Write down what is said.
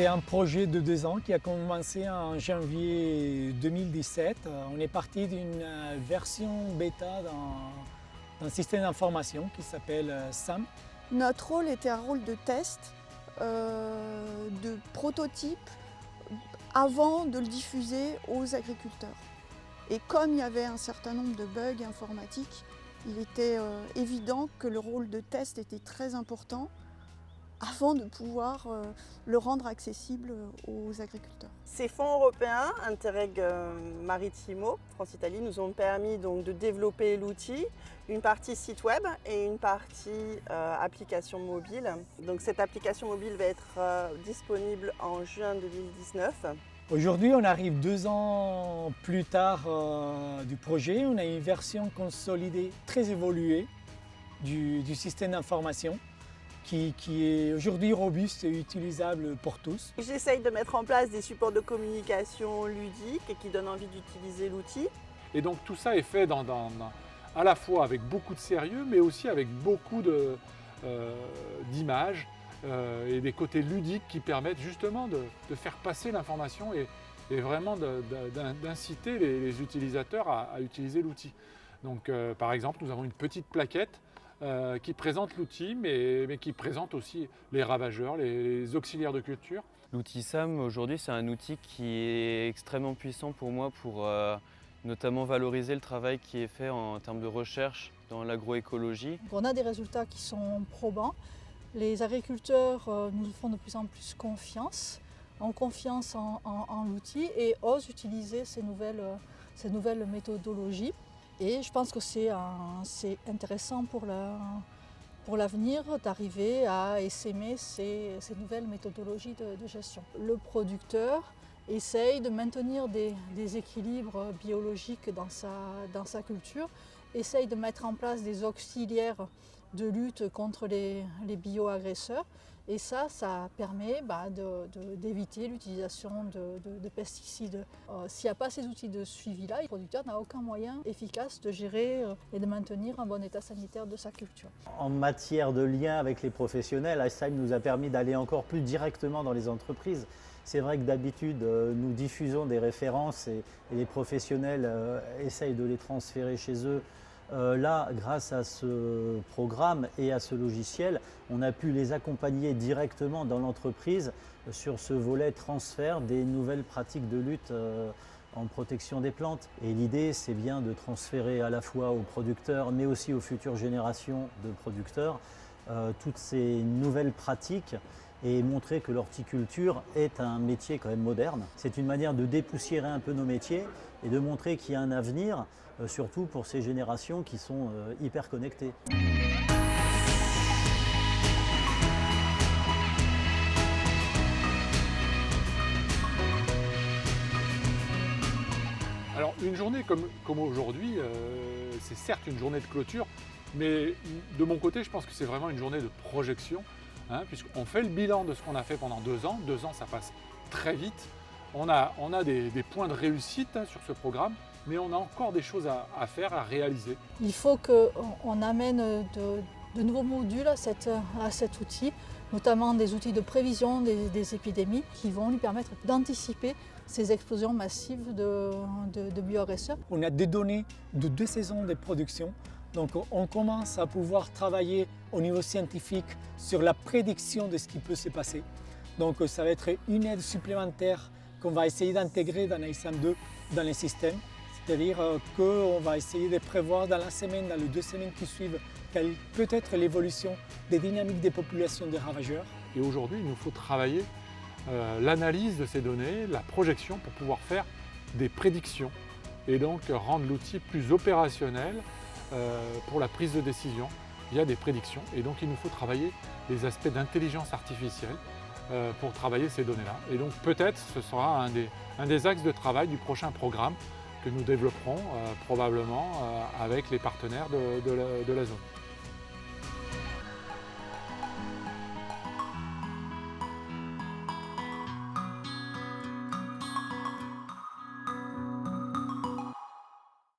un projet de 2 ans qui a commencé en janvier 2017. On est parti d'une version bêta d'un système d'information qui s'appelle SAM. Notre rôle était un rôle de test, de prototype, avant de le diffuser aux agriculteurs. Et comme il y avait un certain nombre de bugs informatiques, il était évident que le rôle de test était très important avant de pouvoir le rendre accessible aux agriculteurs. Ces fonds européens, Interreg Maritimo, France-Italie, nous ont permis donc de développer l'outil, une partie site web et une partie application mobile. Donc cette application mobile va être disponible en juin 2019. Aujourd'hui, on arrive 2 ans plus tard du projet. On a une version consolidée très évoluée du système d'information qui est aujourd'hui robuste et utilisable pour tous. J'essaye de mettre en place des supports de communication ludiques et qui donnent envie d'utiliser l'outil. Et donc tout ça est fait à la fois avec beaucoup de sérieux, mais aussi avec beaucoup d'images et des côtés ludiques qui permettent justement de faire passer l'information et vraiment d'inciter les utilisateurs à utiliser l'outil. Donc par exemple, nous avons une petite plaquette qui présente l'outil, mais qui présente aussi les ravageurs, les auxiliaires de culture. L'outil SAM, aujourd'hui, c'est un outil qui est extrêmement puissant pour moi pour notamment valoriser le travail qui est fait en termes de recherche dans l'agroécologie. On a des résultats qui sont probants. Les agriculteurs nous font de plus en plus confiance, ont confiance en l'outil et osent utiliser ces nouvelles méthodologies. Et je pense que c'est intéressant pour l'avenir d'arriver à essaimer ces nouvelles méthodologies de gestion. Le producteur essaye de maintenir des équilibres biologiques dans sa culture, essaye de mettre en place des auxiliaires de lutte contre les bioagresseurs. Et ça permet d'éviter l'utilisation de pesticides. S'il n'y a pas ces outils de suivi-là, le producteur n'a aucun moyen efficace de gérer et de maintenir un bon état sanitaire de sa culture. En matière de lien avec les professionnels, iSAM nous a permis d'aller encore plus directement dans les entreprises. C'est vrai que d'habitude, nous diffusons des références et les professionnels essayent de les transférer chez eux. Là, grâce à ce programme et à ce logiciel, on a pu les accompagner directement dans l'entreprise sur ce volet transfert des nouvelles pratiques de lutte en protection des plantes. Et l'idée, c'est bien de transférer à la fois aux producteurs, mais aussi aux futures générations de producteurs, toutes ces nouvelles pratiques et montrer que l'horticulture est un métier quand même moderne. C'est une manière de dépoussiérer un peu nos métiers et de montrer qu'il y a un avenir, surtout pour ces générations qui sont hyper connectées. Alors une journée comme aujourd'hui, c'est certes une journée de clôture, mais de mon côté, je pense que c'est vraiment une journée de projection, puisqu'on fait le bilan de ce qu'on a fait pendant 2 ans. 2 ans, ça passe très vite. On a des points de réussite sur ce programme, mais on a encore des choses à faire, à réaliser. Il faut qu'on amène de nouveaux modules à cet outil, notamment des outils de prévision des épidémies qui vont lui permettre d'anticiper ces explosions massives de bioagresseurs. On a des données de 2 saisons de production. Donc on commence à pouvoir travailler au niveau scientifique sur la prédiction de ce qui peut se passer. Donc ça va être une aide supplémentaire qu'on va essayer d'intégrer dans iSAM 2 dans les systèmes. C'est-à-dire qu'on va essayer de prévoir dans la semaine, dans les 2 semaines qui suivent, quelle peut être l'évolution des dynamiques des populations de ravageurs. Et aujourd'hui, il nous faut travailler l'analyse de ces données, la projection pour pouvoir faire des prédictions et donc rendre l'outil plus opérationnel pour la prise de décision via des prédictions. Et donc il nous faut travailler les aspects d'intelligence artificielle pour travailler ces données-là. Et donc peut-être ce sera un des axes de travail du prochain programme que nous développerons probablement avec les partenaires de la zone.